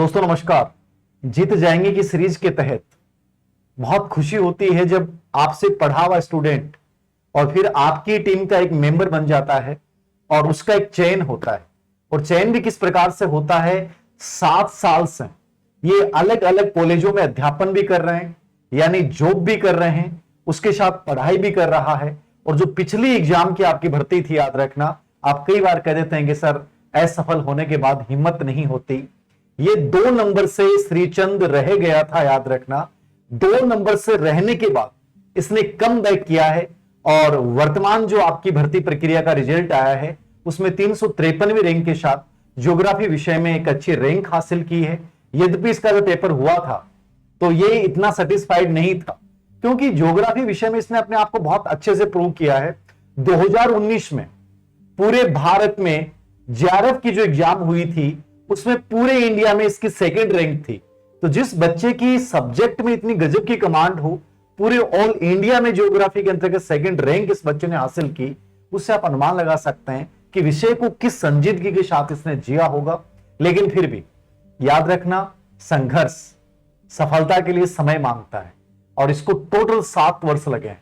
दोस्तों नमस्कार। जीत जाएंगे की सीरीज के तहत बहुत खुशी होती है जब आपसे पढ़ा हुआ स्टूडेंट और फिर आपकी टीम का एक मेंबर बन जाता है और उसका एक चयन होता है। और चयन भी किस प्रकार से होता है, 7 साल से ये अलग अलग कॉलेजों में अध्यापन भी कर रहे हैं, यानी जॉब भी कर रहे हैं, उसके साथ पढ़ाई भी कर रहा है। और जो पिछली एग्जाम की आपकी भर्ती थी, याद रखना, आप कई बार कह देते हैं कि सर असफल होने के बाद हिम्मत नहीं होती। ये 2 नंबर से श्रीचंद रह गया था, याद रखना। 2 नंबर से रहने के बाद इसने कम बैक किया है और वर्तमान जो आपकी भर्ती प्रक्रिया का रिजल्ट आया है उसमें 353वीं रैंक के साथ ज्योग्राफी विषय में एक अच्छी रैंक हासिल की है। यद्यपि इसका जो पेपर हुआ था तो ये इतना सेटिस्फाइड नहीं था, क्योंकि ज्योग्राफी विषय में इसने अपने आप को बहुत अच्छे से प्रूव किया है। 2019 में पूरे भारत में जेआरएफ की जो एग्जाम हुई थी उसमें पूरे इंडिया में इसकी 2nd रैंक थी। तो जिस बच्चे की सब्जेक्ट में इतनी गजब की कमांड हो, पूरे ऑल इंडिया में ज्योग्राफी के अंतर्गत 2nd रैंक इस बच्चे ने हासिल की, उससे आप अनुमान लगा सकते हैं कि विषय को किस संजीदगी के साथ इसने जिया होगा। लेकिन फिर भी याद रखना, संघर्ष सफलता के लिए समय मांगता है और इसको टोटल 7 वर्ष लगे हैं।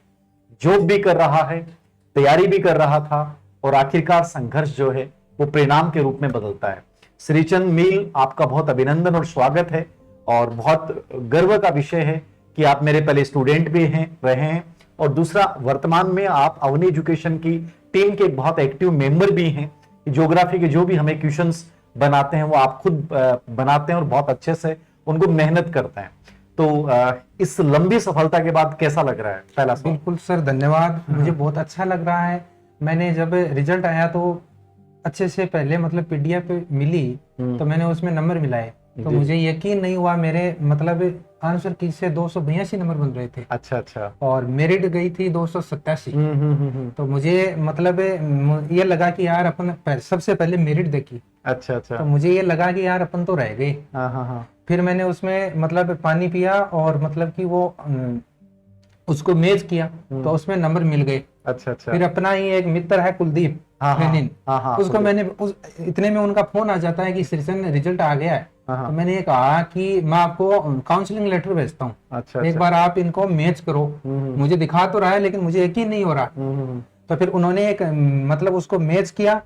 जॉब भी कर रहा है, तैयारी भी कर रहा था और आखिरकार संघर्ष जो है वो परिणाम के रूप में बदलता है। श्रीचंद मील, आपका बहुत अभिनंदन और स्वागत है और बहुत गर्व का विषय है कि आप मेरे पहले स्टूडेंट भी रहे हैं और दूसरा वर्तमान में आप अवनी एजुकेशन की टीम के बहुत एक्टिव मेंबर भी हैं। ज्योग्राफी के जो भी हमें क्वेश्चंस बनाते हैं वो आप खुद बनाते हैं और बहुत अच्छे से उनको मेहनत करते हैं। तो इस लंबी सफलता के बाद कैसा लग रहा है? पहला सवाल। बिल्कुल सर, धन्यवाद। मुझे बहुत अच्छा लग रहा है। मैंने जब रिजल्ट आया तो अच्छे से पहले मतलब पीडीएफ मिली तो मैंने उसमें नंबर मिलाए तो मुझे यकीन नहीं हुआ। मेरे मतलब आंसर की से 282 नंबर बन रहे थे। अच्छा। और मेरिट गई थी 287। तो मुझे मतलब ये लगा कि यार अपन सबसे पहले मेरिट देखी। अच्छा। तो मुझे ये लगा कि यार अपन तो रह गए। फिर मैंने उसमें मतलब पानी पिया और मतलब कि वो उसको मेज किया तो उसमें नंबर मिल गए। अच्छा। फिर अपना ही एक मित्र है कुलदीप, उसको मैंने इतने में उनका फोन आ जाता है कि श्रीचंद रिजल्ट आ गया है। तो मैंने ये कहा कि मैं आपको काउंसलिंग लेटर भेजता हूँ, एक बार आप इनको मैच करो। मुझे दिखा तो रहा है लेकिन मुझे यकीन नहीं हो रहा। तो फिर उन्होंने एक मतलब उसको मैच किया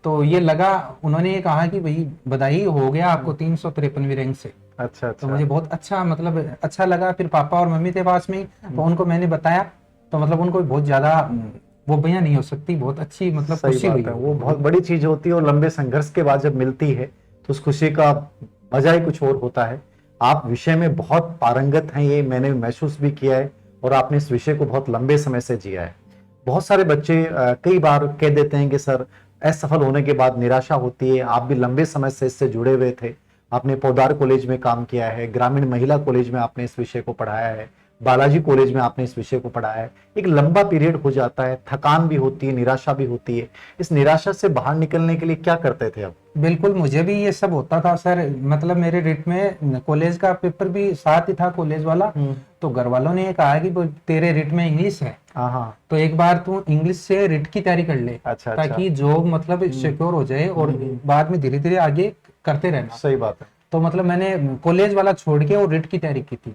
तो ये लगा, उन्होंने ये कहा कि भाई बधाई हो गया आपको 353वीं रैंक से। अच्छा। तो मुझे बहुत अच्छा मतलब अच्छा लगा। फिर पापा और मम्मी थे पास में, तो उनको मैंने बताया तो मतलब उनको बहुत ज्यादा वो बयां नहीं हो सकती, बहुत अच्छी मतलब खुशी हुई। वो बहुत बड़ी चीज होती है और लंबे संघर्ष के बाद जब मिलती है तो उस खुशी का मजा ही कुछ और होता है। आप विषय में बहुत पारंगत हैं, ये मैंने महसूस भी किया है और आपने इस विषय को बहुत लंबे समय से जिया है। बहुत सारे बच्चे कई बार कह देते हैं कि सर असफल होने के बाद निराशा होती है। आप भी लंबे समय से इससे जुड़े हुए थे, आपने पौदार कॉलेज में काम किया है, ग्रामीण महिला कॉलेज में आपने इस विषय को पढ़ाया है, बालाजी कॉलेज में आपने इस विषय को पढ़ाया है। एक लंबा पीरियड हो जाता है, थकान भी होती है, निराशा भी होती है। इस निराशा से बाहर निकलने के लिए क्या करते थे आप? बिल्कुल, मुझे भी ये सब होता था सर। मतलब मेरे रिट में कॉलेज का पेपर भी साथ ही था, कॉलेज वाला। तो घर वालों ने कहा कि तेरे रिट में इंग्लिश है, तो एक बार तू इंग्लिश से रिट की तैयारी कर ले। अच्छा। ताकि जॉब मतलब सिक्योर हो जाए और बाद में धीरे धीरे आगे करते रहना। सही बात है। तो मतलब मैंने कॉलेज वाला छोड़ के और रिट की तैयारी की थी।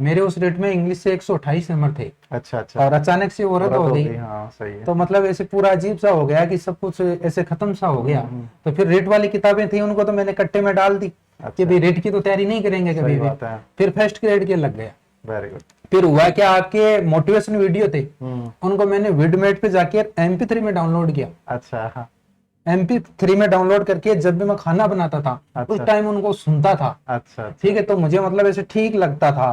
मेरे उस रिट में इंग्लिश से 128 नंबर थे। अच्छा। और अचानक से औरत हो गई। सही है। तो मतलब ऐसे पूरा अजीब सा हो गया कि सब कुछ ऐसे खत्म सा हो गया। तो फिर रिट वाली किताबें थी, उनको तो मैंने कट्टे में डाल दी कि भाई रिट की तो तैयारी नहीं करेंगे कभी भी। फिर फर्स्ट ग्रेड के लग गया। Very good. फिर हुआ क्या, आपके मोटिवेशन वीडियो थे, उनको मैंने विडमेट पे जाके MP3 में डाउनलोड किया। अच्छा। MP3 में डाउनलोड करके जब भी मैं खाना बनाता था उस टाइम उनको सुनता था। अच्छा। ठीक है, तो मुझे मतलब ऐसे ठीक लगता था।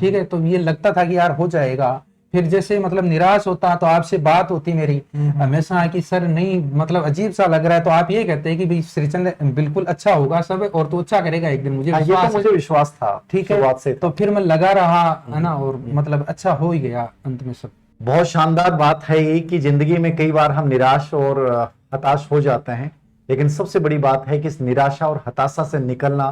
ठीक है, तो ये लगता था कि यार हो जाएगा। फिर जैसे मतलब निराश होता तो आपसे बात होती मेरी हमेशा कि सर नहीं मतलब अजीब सा लग रहा है, तो आप ये कहते हैं कि भाई श्रीचंद बिल्कुल अच्छा होगा सब और तो अच्छा करेगा एक दिन। मुझे विश्वास था। ठीक है, तो फिर मैं लगा रहा है ना और मतलब अच्छा हो ही गया अंत में सब। बहुत शानदार बात है ये कि जिंदगी में कई बार हम निराश और हताश हो जाते हैं, लेकिन सबसे बड़ी बात है कि इस निराशा और हताशा से निकलना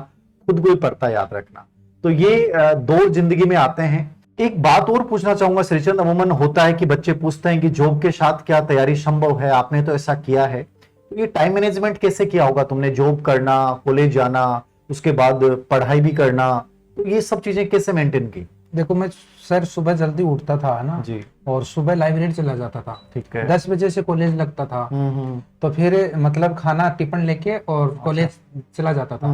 खुद को ही पड़ता है, याद रखना। तो ये दौर जिंदगी में आते हैं। एक बात और पूछना चाहूंगा श्रीचंद, अमूमन होता है कि बच्चे पूछते हैं कि जॉब के साथ क्या तैयारी संभव है, आपने तो ऐसा किया है, तो ये टाइम मैनेजमेंट कैसे किया होगा तुमने? जॉब करना, कॉलेज जाना उसके बाद पढ़ाई भी करना, तो ये सब चीजें कैसे मेंटेन की? देखो मैं सर सुबह जल्दी उठता था ना जी, और सुबह लाइब्रेरी चला जाता था। ठीक है। 10 बजे से कॉलेज लगता था। तो फिर मतलब खाना टिफिन लेके और कॉलेज चला जाता था।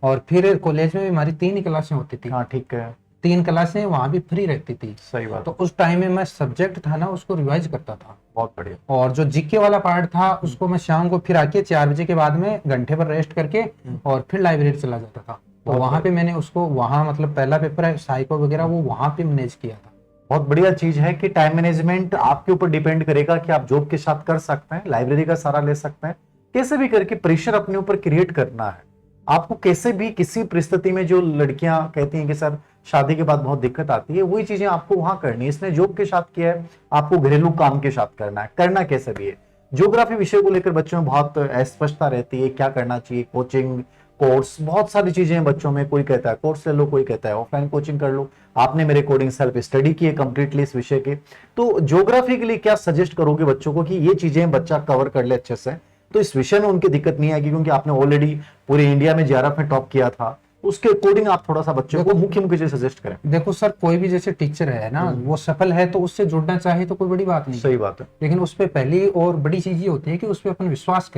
और फिर कॉलेज में भी हमारी 3 ही क्लासें होती थी। हाँ, ठीक है। 3 क्लासें वहां भी फ्री रहती थी। सही बात। तो उस टाइम में मैं सब्जेक्ट था ना उसको रिवाइज करता था। बहुत बढ़िया। और जो जीके वाला पार्ट था उसको मैं शाम को फिर आके 4 बजे के बाद में घंटे भर रेस्ट करके और फिर लाइब्रेरी चला जाता था। तो वहां पे मैंने उसको वहां मतलब पहला पेपर है साइको वगैरह वो वहां पे मैनेज किया था। बहुत बढ़िया चीज है कि टाइम मैनेजमेंट आपके ऊपर डिपेंड करेगा कि आप जॉब के साथ कर सकते हैं, लाइब्रेरी का सारा ले सकते हैं, कैसे भी करके प्रेशर अपने ऊपर क्रिएट करना है आपको। कैसे भी किसी परिस्थिति में जो लड़कियां कहती हैं कि सर शादी के बाद बहुत दिक्कत आती है, वही चीजें आपको वहां करनी है। इसने जॉब के साथ किया है, आपको घरेलू काम के साथ करना है, करना कैसे भी है। ज्योग्राफी विषय को लेकर बच्चों में बहुत अस्पष्टता रहती है, क्या करना चाहिए, कोचिंग, कोर्स, बहुत सारी चीजें हैं बच्चों में। कोई कहता है कोर्स ले लो, कोई कहता है ऑफलाइन कोचिंग कर लो। आपने मेरे अकॉर्डिंग सेल्फ स्टडी की है कंप्लीटली इस विषय के, तो ज्योग्राफी के लिए क्या सजेस्ट करोगे बच्चों को कि ये चीजें बच्चा कवर कर ले अच्छे से, तो इस विषय में उनकी दिक्कत नहीं आएगी, क्योंकि आपने ऑलरेडी पूरे इंडिया में JRF में टॉप किया था। उसके अकॉर्डिंग आप थोड़ा सा बच्चों को मुख्य मुख्य चीज सजेस्ट करें। देखो सर कोई भी जैसे टीचर है ना वो सफल है तो उससे जुड़ना चाहे तो कोई बड़ी बात नहीं। सही बात है। लेकिन उस पर पहली और बड़ी चीज ये होती है कि उस पर अपन विश्वास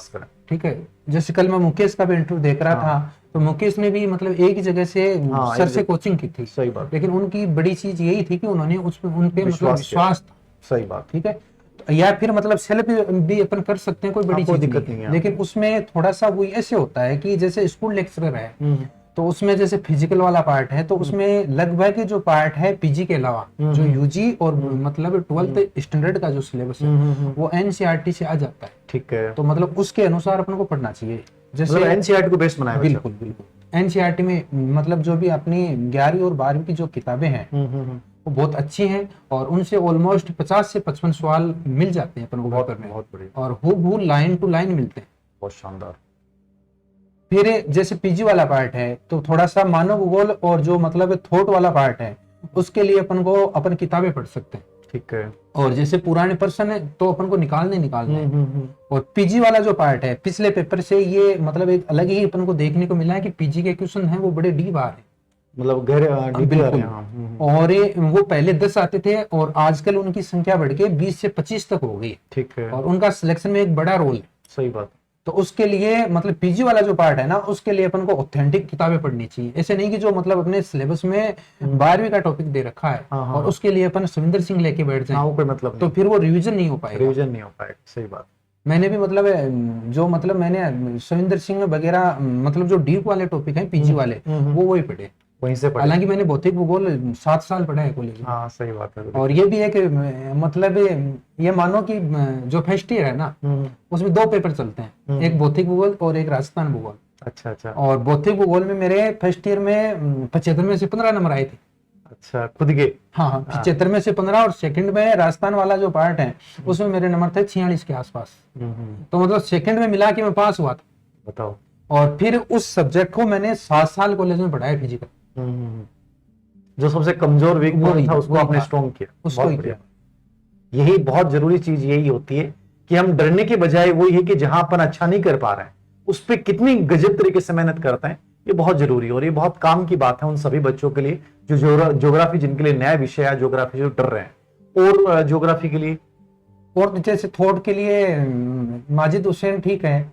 करें। ठीक है। जैसे कल मैं मुकेश का भी इंटरव्यू देख रहा था, तो मुकेश ने भी मतलब एक ही जगह से सर से कोचिंग की थी। सही बात। लेकिन उनकी बड़ी चीज यही थी कि उन्होंने उन पे मतलब विश्वास था। सही बात। ठीक है। या फिर मतलब सेल्फ भी अपन कर सकते हैं, कोई बड़ी चीज दिक्कत नहीं है। लेकिन उसमें थोड़ा सा वो ऐसे होता है कि जैसे स्कूल लेक्चरर है तो उसमें जैसे फिजिकल वाला पार्ट है तो उसमें लगभग जो पार्ट है पीजी के अलावा जो यूजी और मतलब 12th स्टैंडर्ड का जो सिलेबस है वो एनसीईआरटी से आ जाता है। ठीक है। तो मतलब उसके अनुसार अपन को पढ़ना चाहिए। जैसे एनसीईआरटी को बेस बनाया। बिल्कुल बिल्कुल। एनसीईआरटी में मतलब जो भी अपनी 11वीं और 12वीं की जो किताबें हैं वो बहुत अच्छी हैं और उनसे ऑलमोस्ट 50 से 55 सवाल मिल जाते हैं अपन को पेपर में। बहुत बढ़िया। और हूबहू लाइन टू लाइन मिलते हैं। बहुत शानदार। फिर जैसे पीजी वाला पार्ट है तो थोड़ा सा मानव भूगोल और जो मतलब थॉट वाला पार्ट है उसके लिए अपन को अपन किताबें पढ़ सकते हैं। ठीक है। और जैसे पुराने पर्सन है तो अपन को निकालने और पीजी वाला जो पार्ट है पिछले पेपर से ये मतलब एक अलग ही अपन को देखने को मिला है कि पीजी के क्वेश्चन है वो बड़े डीप आ रहे हैं, मतलब डीप आ रहे हैं। और वो पहले 10 आते थे और आजकल उनकी संख्या बढ़ के 20 से 25 तक हो गई। ठीक है। और उनका सिलेक्शन में एक बड़ा रोल है। सही बात। तो उसके लिए मतलब पीजी वाला जो पार्ट है ना उसके लिए अपन को ऑथेंटिक किताबें पढ़नी चाहिए। ऐसे नहीं कि जो मतलब अपने सिलेबस में 12वीं का टॉपिक दे रखा है और उसके लिए अपन सविंदर सिंह लेके बैठ जाए वो कोई मतलब तो फिर वो रिवीजन नहीं हो पाएगा। सही बात। मैंने भी मतलब जो मतलब मैंने सविंदर सिंह वगैरह मतलब जो डीप वाले टॉपिक हैं पीजी वाले वो वही पढ़े, वहीं से पढ़े। हालांकि मैंने भौतिक भूगोल 7 साल पढ़ा है कॉलेज में। हाँ सही बात है। और ये भी है कि मतलब ये मानो कि जो फर्स्ट ईयर है ना उसमें 2 पेपर चलते हैं, एक भौतिक भूगोल और एक राजस्थान भूगोल। अच्छा अच्छा। और भौतिक भूगोल में मेरे फर्स्ट ईयर में 75 में से 15 नंबर आए थे। अच्छा, खुद के? हाँ 75 में से 15। और सेकंड में राजस्थान वाला जो पार्ट है उसमें मेरे नंबर थे 46 के आसपास। तो मतलब सेकंड में मिला के मैं पास हुआ था। बताओ। और फिर उस सब्जेक्ट को मैंने 7 साल कॉलेज में पढ़ाया फिजिकल। जो सबसे कमजोर वीक पॉइंट था उसको आपने स्ट्रॉन्ग किया। उसको ही किया। यही बहुत जरूरी चीज यही होती है कि हम डरने के बजाय वो ये कि जहां अपन अच्छा नहीं कर पा रहे हैं उस पर कितनी गजब तरीके से मेहनत करते हैं, ये बहुत जरूरी है। और ये बहुत काम की बात है उन सभी बच्चों के लिए जो ज्योग्राफी जिनके लिए नया विषय है, ज्योग्राफी जो डर रहे हैं। और ज्योग्राफी के लिए और जैसे थॉट के लिए माजिद हुसैन ठीक है।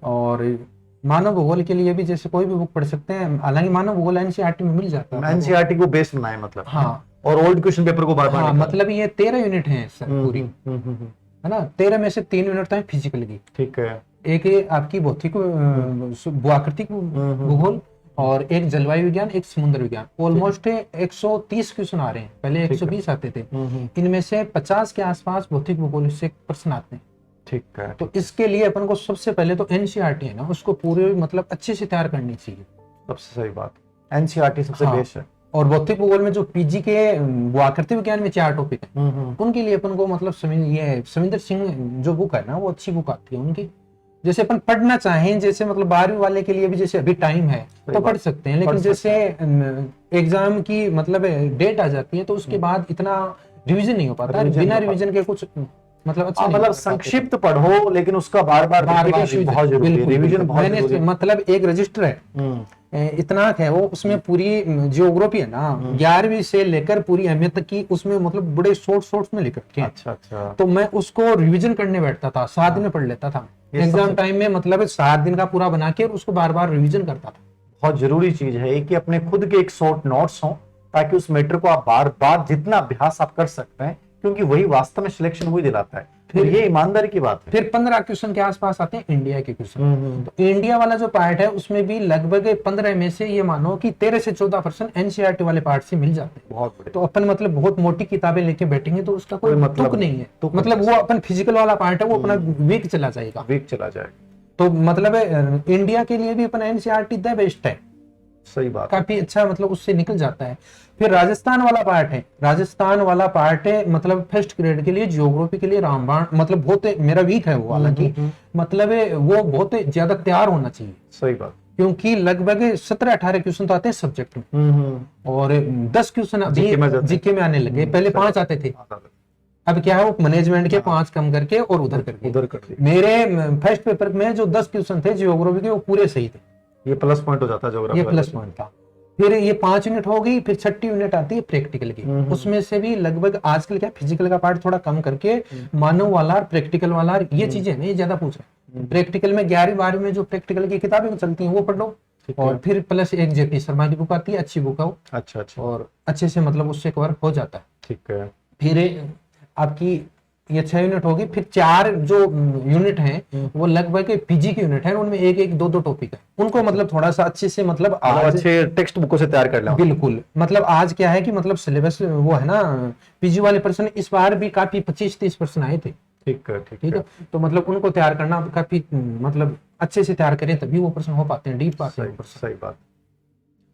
और मानव भूगोल के लिए भी जैसे कोई भी बुक पढ़ सकते हैं, हालांकि मानव भूगोल एनसीईआरटी में मिल जाता है। एनसीईआरटी को बेस बनाए मतलब। हाँ। और ओल्ड क्वेश्चन पेपर को बार-बार। हाँ मतलब ये 13 यूनिट है सर पूरी, है ना। 13 में से 3 यूनिट है फिजिकल की। ठीक है। एक आपकी भौतिक भूआकृतिक भूगोल और एक जलवायु विज्ञान, एक समुद्र विज्ञान। ऑलमोस्ट 130 क्वेश्चन आ रहे हैं, पहले 120 आते थे। इनमें से 50 के आसपास भौतिक भूगोल से प्रश्न आते हैं। ठीक है। तो इसके लिए अपन को सबसे पहले तो एनसीईआरटी है ना उसको पूरे मतलब अच्छे से तैयार करनी चाहिए। सबसे सही बात, एनसीईआरटी सबसे बेस्ट है। और भौतिक भूगोल में जो पीजी के भूआकृतिक विज्ञान में 4 टॉपिक हैं उनके लिए अपन को मतलब ये सविंदर सिंह जो बुक है ना वो अच्छी बुक आती है उनकी। जैसे अपन पढ़ना चाहें, जैसे मतलब 12वीं वाले के लिए भी जैसे अभी टाइम है तो पढ़ सकते हैं, लेकिन जैसे एग्जाम की मतलब डेट आ जाती है तो उसके बाद इतना रिवीजन नहीं हो पाता। बिना रिवीजन के कुछ मतलब अच्छा मतलब संक्षिप्त पढ़ो, लेकिन उसका बार बार रिपीटेशन बहुत जरूरी है, रिवीजन बहुत जरूरी है। मतलब एक रजिस्टर है, इतना है वो, उसमें पूरी जियोग्राफी है ना 11वीं से लेकर पूरी अहमियत तक की, उसमें मतलब बड़े शॉर्ट्स में लिख रखे हैं। अच्छा। तो मैं उसको रिवीजन करने बैठता था, 7 दिन में पढ़ लेता था एग्जाम टाइम में, मतलब 7 दिन का पूरा बना के और उसको बार बार रिवीजन करता था। बहुत जरूरी चीज है कि अपने खुद के एक शॉर्ट नोट्स हो, ताकि उस मैटर को आप बार बार जितना अभ्यास आप कर सकते हैं, क्योंकि वही वास्तव में सिलेक्शन वही दिलाता है। फिर ये ईमानदारी की बात है। फिर 15 क्वेश्चन के आसपास आते हैं इंडिया के क्वेश्चन। तो इंडिया वाला जो पार्ट है उसमें भी लगभग 15 में से ये मानो कि 13 से 14% एनसीईआरटी वाले पार्ट से मिल जाते हैं। बहुत बड़े। तो अपन मतलब बहुत मोटी किताबें लेके बैठेंगे तो उसका कोई तुक नहीं है। तो मतलब वो अपन फिजिकल वाला पार्ट है वो अपना वीक चला जाएगा, तो मतलब इंडिया के लिए भी अपन एनसीईआरटी द बेस्ट है। सही बात, काफी अच्छा मतलब उससे निकल जाता है। फिर राजस्थान वाला पार्ट है, राजस्थान वाला पार्ट है मतलब फर्स्ट ग्रेड के लिए, जियोग्राफी के लिए रामबाण मतलब बहुत मेरा वीक है वो, हालांकि मतलब वो बहुत ज्यादा तैयार होना चाहिए। सही बात, क्योंकि लगभग 17-18 क्वेश्चन तो आते हैं सब्जेक्ट में, और 10 क्वेश्चन अभी जीके में आने लगे, पहले 5 आते थे। अब क्या है वो मैनेजमेंट के 5 कम करके और उधर करके मेरे फर्स्ट पेपर में जो 10 क्वेश्चन थे जियोग्राफी के वो पूरे सही थे। ये प्लस पॉइंट हो जाता है ज्योग्राफी, ये प्लस पॉइंट था। फिर ये 5 यूनिट हो गई, फिर 6ठी यूनिट आती है प्रैक्टिकल की। उसमें से भी लगभग आजकल क्या फिजिकल का पार्ट थोड़ा कम करके मानव वाला और प्रैक्टिकल वाला ये चीजें नहीं ज्यादा पूछ रहे। प्रैक्टिकल में 11वीं-12वीं में जो प्रैक्टिकल की किताबें चलती हैं वो पढ़ लो, और फिर प्लस एक जेपी शर्मा की बुक आती है, अच्छी बुक है वो। अच्छा, और अच्छे से मतलब उससे कवर हो जाता है। ठीक है। फिर आपकी ये 6 यूनिट होगी, फिर 4 जो यूनिट हैं वो लगभग पीजी की यूनिट है, उनमें एक 2 टॉपिक है, उनको मतलब थोड़ा सा अच्छे से मतलब अच्छे टेक्स्ट बुकों से तैयार कर लो। बिल्कुल, मतलब आज क्या है कि मतलब सिलेबस वो है ना, पीजी वाले पर्सन इस बार भी काफी 25-30% आए थे। ठीक है, तो मतलब उनको तैयार करना काफी मतलब अच्छे से तैयार करें तभी वो पर्सन हो पाते हैं, डीप पाते हैं। सही बात।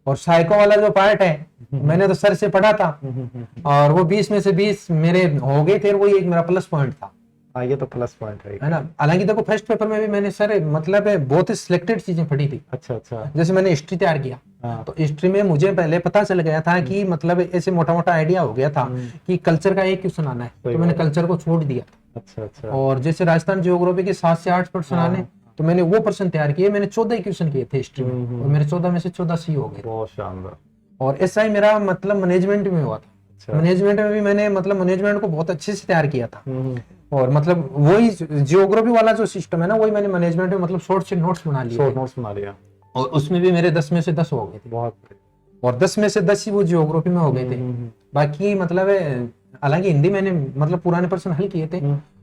और साइको वाला जो पार्ट है मैंने तो सर से पढ़ा था, और वो 20 में से 20 मेरे हो गए थे, वही एक मेरा प्लस पॉइंट था। ये तो प्लस पॉइंट है ना। हालांकि देखो फर्स्ट पेपर में भी मैंने सर मतलब बहुत ही सिलेक्टेड चीजें पढ़ी थी। अच्छा। जैसे मैंने हिस्ट्री तैयार किया, तो हिस्ट्री में मुझे पहले पता चल गया था कि मतलब ऐसे मोटा मोटा आइडिया हो गया था कि कल्चर का एक क्वेश्चन आना है, तो मैंने कल्चर को छोड़ दिया था। अच्छा। और जैसे राजस्थान जियोग्राफी के 7 से 8 पर्सन आने, तो मैंने वो पर्सन तैयार किए, मैंने 14 क्वेश्चन किए थे हिस्ट्री में, और मेरे 14 में से 14 सी हो गए। बहुत शानदार। और ऐसा ही मेरा मतलब मैनेजमेंट में हुआ था। मैनेजमेंट में भी मैंने मतलब मैनेजमेंट को बहुत अच्छे से तैयार किया था, और मतलब वही जियोग्राफी वाला जो सिस्टम है ना, वही मैंने मैनेजमेंट में मतलब शॉर्ट से नोट्स बना लिया, और उसमें भी मेरे 10 में से 10 हो गए थे। बहुत, और 10 में से 10 ही वो जियोग्राफी में हो गए थे। बाकी मतलब हालांकि हिंदी मैंने मतलब पुराने पर्सन हल किए थे,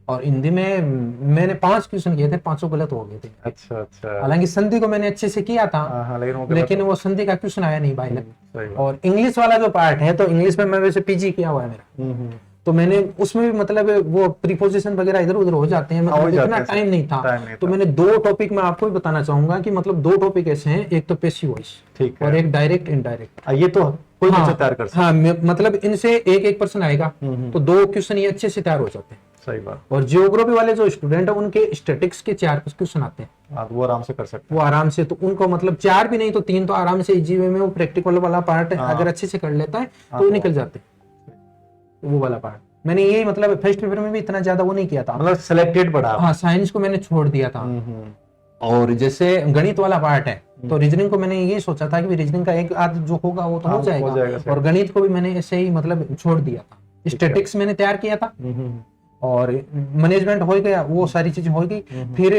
और हिंदी में मैंने 5 क्वेश्चन किए थे, 5 गलत हो गए थे। अच्छा। हालांकि संधि को मैंने अच्छे से किया था, लेकिन वो संधि का क्वेश्चन आया नहीं भाई। और इंग्लिश वाला जो पार्ट है, तो इंग्लिश में मैं वैसे पीजी किया हुआ है मेरा, तो मैंने उसमें भी मतलब वो प्रीपोजिशन वगैरह इधर उधर हो जाते हैं, मतलब इतना टाइम नहीं था। तो मैंने 2 टॉपिक में आपको भी बताना चाहूंगा कि मतलब 2 टॉपिक ऐसे हैं, एक तो पैसिव वॉइस और एक डायरेक्ट इनडायरेक्ट। ये तो कोई बच्चा तैयार कर सकता है। मतलब इनसे एक पर्सन आएगा, तो 2 क्वेश्चन ये अच्छे से तैयार हो जाते हैं। सही बात। और जियोग्राफी वाले जो स्टूडेंट है उनके स्टैटिक्स के 4 क्वेश्चन आते हैं, वो आराम से कर सकते हैं, वो आराम से। तो उनको मतलब 4 भी नहीं तो 3 तो आराम से इजी वे में वो प्रैक्टिकल वाला पार्ट अगर अच्छे से कर लेता है तो निकल जाते हैं, वो वाला पार्ट। मैंने यही मतलब फर्स्ट पेपर में भी इतना ज्यादा वो नहीं किया था, मतलब सिलेक्टेड पढ़ा। हाँ, साइंस को मैंने छोड़ दिया था। और जैसे गणित वाला पार्ट है, तो रीजनिंग को मैंने ये सोचा था कि रीजनिंग का एक आध जो होगा वो तो हो जाएगा, और गणित को भी मैंने ऐसे ही मतलब छोड़ दिया था। स्टैटिक्स मैंने तैयार किया था, और मैनेजमेंट हो गया, वो सारी चीजें हो गई। फिर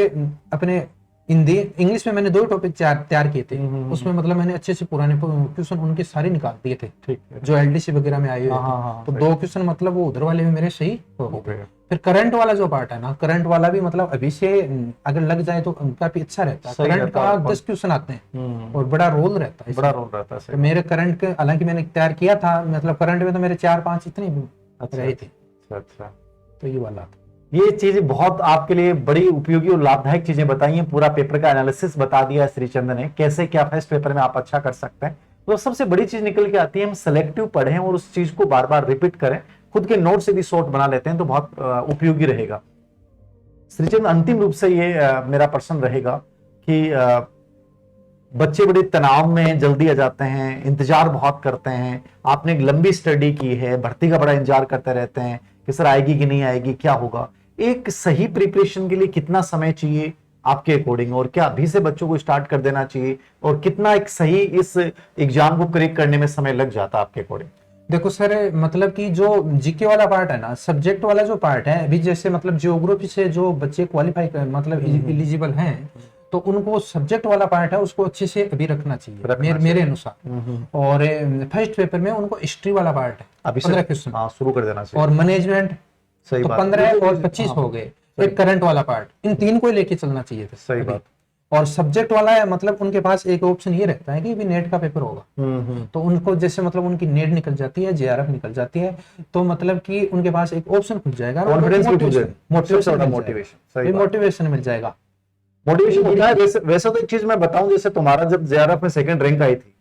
अपने हिंदी इंग्लिश में मैंने 2 टॉपिक तैयार किए थे, उसमें मतलब मैंने अच्छे से पुराने क्वेश्चन उनके सारे निकाल दिए थे, ठीक है, जो एलडीसी वगैरह में आए हुए थे। तो 2 क्वेश्चन मतलब वो उधर वाले भी मेरे सही हो गए। फिर करंट वाला जो पार्ट है ना, करंट वाला भी मतलब अभी से अगर लग जाए तो काफी अच्छा रहता है। करंट का 10 क्वेश्चन आते हैं और बड़ा रोल रहता है। तो मेरे करंट के हालांकि मैंने तैयार किया था, मतलब करंट में तो मेरे 4-5 इतने रहे थे। अच्छा, तो ये वाला ये चीजें बहुत आपके लिए बड़ी उपयोगी और लाभदायक चीजें बताई हैं। पूरा पेपर का एनालिसिस बता दिया श्रीचंद ने, कैसे क्या फर्स्ट पेपर में आप अच्छा कर सकते हैं। तो सबसे बड़ी चीज निकल के आती है, हम सेलेक्टिव पढ़ें और उस चीज को बार बार रिपीट करें, खुद के नोट से भी शॉर्ट बना लेते हैं तो बहुत उपयोगी रहेगा। श्रीचंद, अंतिम रूप से ये मेरा प्रश्न रहेगा कि बच्चे बड़े तनाव में जल्दी आ जाते हैं, इंतजार बहुत करते हैं, आपने एक लंबी स्टडी की है, भर्ती का बड़ा इंतजार करते रहते हैं कि सर आएगी कि नहीं आएगी, क्या होगा। एक सही प्रिपरेशन के लिए कितना समय चाहिए आपके अकॉर्डिंग, और क्या अभी से बच्चों को स्टार्ट कर देना चाहिए, और कितना एक सही इस एग्जाम को क्रैक करने में समय लग जाता है आपके अकॉर्डिंग? देखो सर, मतलब कि जो जीके वाला पार्ट है ना, सब्जेक्ट वाला जो पार्ट है, अभी जैसे मतलब जियोग्राफी से जो बच्चे क्वालिफाई मतलब एलिजिबल हैं, तो उनको सब्जेक्ट वाला पार्ट है उसको अच्छे से अभी रखना चाहिए मेरे अनुसार। और फर्स्ट पेपर में उनको हिस्ट्री वाला पार्ट है, अभी 15 क्वेश्चन शुरू कर देना चाहिए। और मैनेजमेंट तो 15 और 25 हो गए। एक करंट वाला पार्ट, इन तीन को लेके चलना चाहिए था। सही बात। और सब्जेक्ट वाला है, मतलब उनके पास एक ऑप्शन ये रहता है कि भी नेट का पेपर होगा, तो उनको जैसे मतलब उनकी नेट निकल जाती है, जेआरएफ निकल जाती है, तो मतलब कि उनके पास एक ऑप्शन खुल जाएगा, मोटिवेशन मिल जाएगा। मोटिवेशन होता है। वैसे तो एक चीज मैं बताऊं, जैसे तुम्हारा जब जेआरएफ में सेकंड रैंक आई थी,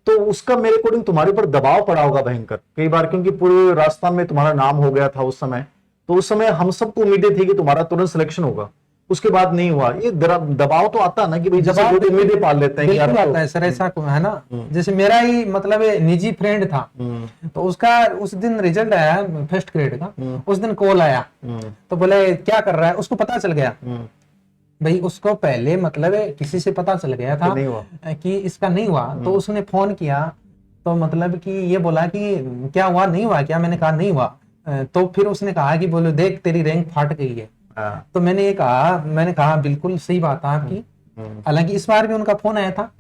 तो उसका मेरे अकॉर्डिंग तुम्हारे ऊपर दबाव पड़ा होगा भयंकर कई बार, क्योंकि पूरे राजस्थान में तुम्हारा नाम हो गया था उस समय। तो उस समय हम सबको उम्मीदें थी कि तुम्हारा तुरंत सिलेक्शन होगा, उसके बाद नहीं हुआ। ये दबाव तो आता ना कि भाई जब लोग उम्मीदें पाल लेते हैं। बिल्कुल आता है सर, ऐसा है ना। जैसे मेरा ही मतलब निजी फ्रेंड था, तो उसका उस दिन रिजल्ट आया फर्स्ट ग्रेड का, उस दिन कॉल आया, तो बोले क्या कर रहा है, उसको पता चल गया भाई, उसको पहले मतलब किसी से पता चल गया था कि इसका नहीं हुआ, तो उसने फोन किया, तो मतलब कि ये बोला कि क्या हुआ, नहीं हुआ क्या, मैंने कहा नहीं हुआ। तो फिर उसने कहा कि बोलो देख तेरी रैंक फाट गई है। तो मैंने कहा बिल्कुल सही बात है आपकी। हालांकि इस बार भी उनका फोन आया था,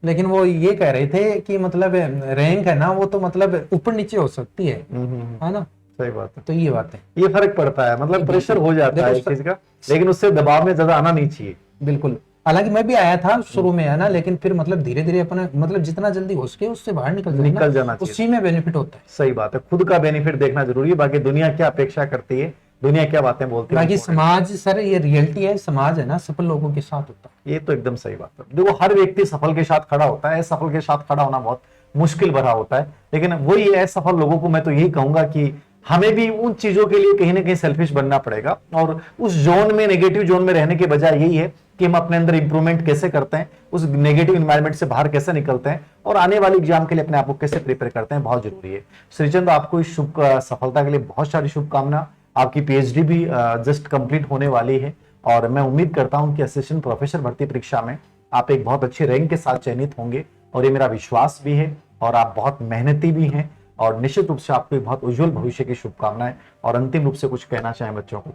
लेकिन वो ये कह रहे थे कि मतलब रैंक है ना, वो तो मतलब ऊपर नीचे हो सकती है ना। सही बात है। तो ये बात है, ये फर्क पड़ता है, मतलब प्रेशर हो जाता है इस चीज का, लेकिन उससे दबाव में ज्यादा आना नहीं चाहिए। बिल्कुल। हालांकि मैं भी आया था शुरू में, है ना, लेकिन फिर मतलब धीरे धीरे अपने मतलब जितना जल्दी हो सके उससे बाहर निकल जाना चाहिए, उसी में बेनिफिट होता है। सही बात है, खुद का बेनिफिट देखना जरूरी है, बाकी दुनिया क्या अपेक्षा करती है, दुनिया क्या बातें बोलती है, बाकी समाज सर ये रियलिटी है, समाज है ना सफल लोगों के साथ होता है। ये तो एकदम सही बात है। देखो हर व्यक्ति सफल के साथ खड़ा होता है, सफल के साथ खड़ा होना बहुत मुश्किल भरा होता है, लेकिन वही है सफल लोगों को मैं तो यही कहूंगा कि हमें भी उन चीजों के लिए कहीं ना कहीं सेल्फिश बनना पड़ेगा, और उस जोन में, नेगेटिव जोन में रहने के बजाय यही है कि हम अपने अंदर इंप्रूवमेंट कैसे करते हैं, उस नेगेटिव एनवायरनमेंट से बाहर कैसे निकलते हैं, और आने वाले एग्जाम के लिए अपने आप को कैसे प्रिपेयर करते हैं, बहुत जरूरी है। श्रीचंद, आपको इस शुभ सफलता के लिए बहुत सारी शुभकामना। आपकी पीएचडी भी जस्ट कंप्लीट होने वाली है, और मैं उम्मीद करता हूं कि असिस्टेंट प्रोफेसर भर्ती परीक्षा में आप एक बहुत अच्छे रैंक के साथ चयनित होंगे, और ये मेरा विश्वास भी है, और आप बहुत मेहनती भी हैं, और निश्चित रूप से आपको बहुत उज्जवल भविष्य की शुभकामनाएं। और अंतिम रूप से कुछ कहना चाहें बच्चों को?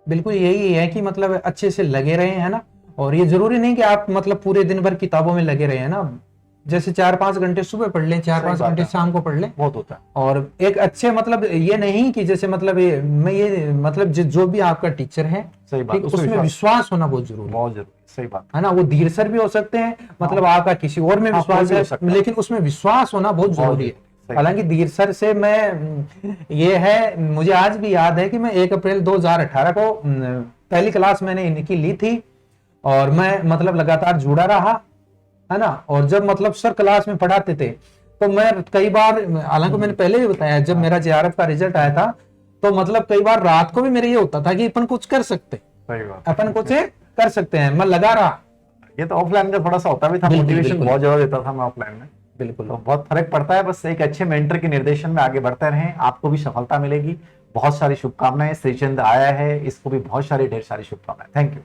बिल्कुल यही है कि मतलब अच्छे से लगे रहे, है ना, और ये जरूरी नहीं कि आप मतलब पूरे दिन भर किताबों में लगे रहे, हैं ना, जैसे 4-5 घंटे सुबह पढ़ लें, 4-5 घंटे शाम को पढ़ लें, बहुत होता है। और एक अच्छे मतलब ये नहीं कि जैसे मतलब ये मतलब जो भी आपका टीचर है, सही बात, उसमें विश्वास होना बहुत जरूरी, बहुत जरूरी। सही बात है ना। वो धीर सर भी हो सकते हैं, मतलब आपका किसी और में विश्वास है, लेकिन उसमें विश्वास होना बहुत जरूरी है। हालांकि धीर सर से मैं ये है, मुझे आज भी याद है कि मैं 1 अप्रैल 2018 को पहली क्लास मैंने इनकी ली थी, और मैं मतलब लगातार जुड़ा रहा, है ना। और जब मतलब सर क्लास में पढ़ाते थे, तो मैं कई बार, हालांकि मैंने पहले भी बताया, जब मेरा जेआरएफ का रिजल्ट आया था, तो मतलब कई बार रात को भी मेरे ये होता था कि अपन कुछ कर सकते, अपन कुछ कर सकते हैं, मैं लगा रहा। ये तो ऑफलाइन का थोड़ा सा होता भी था, मोटिवेशन बहुत ज्यादा देता था मैं ऑफलाइन में। बिल्कुल, तो बहुत फर्क पड़ता है। बस एक अच्छे मेंटर के निर्देशन में आगे बढ़ते रहें, आपको भी सफलता मिलेगी। बहुत सारी शुभकामनाएं। श्रीचंद आया है, इसको भी बहुत सारी ढेर सारी शुभकामनाएं। Thank you.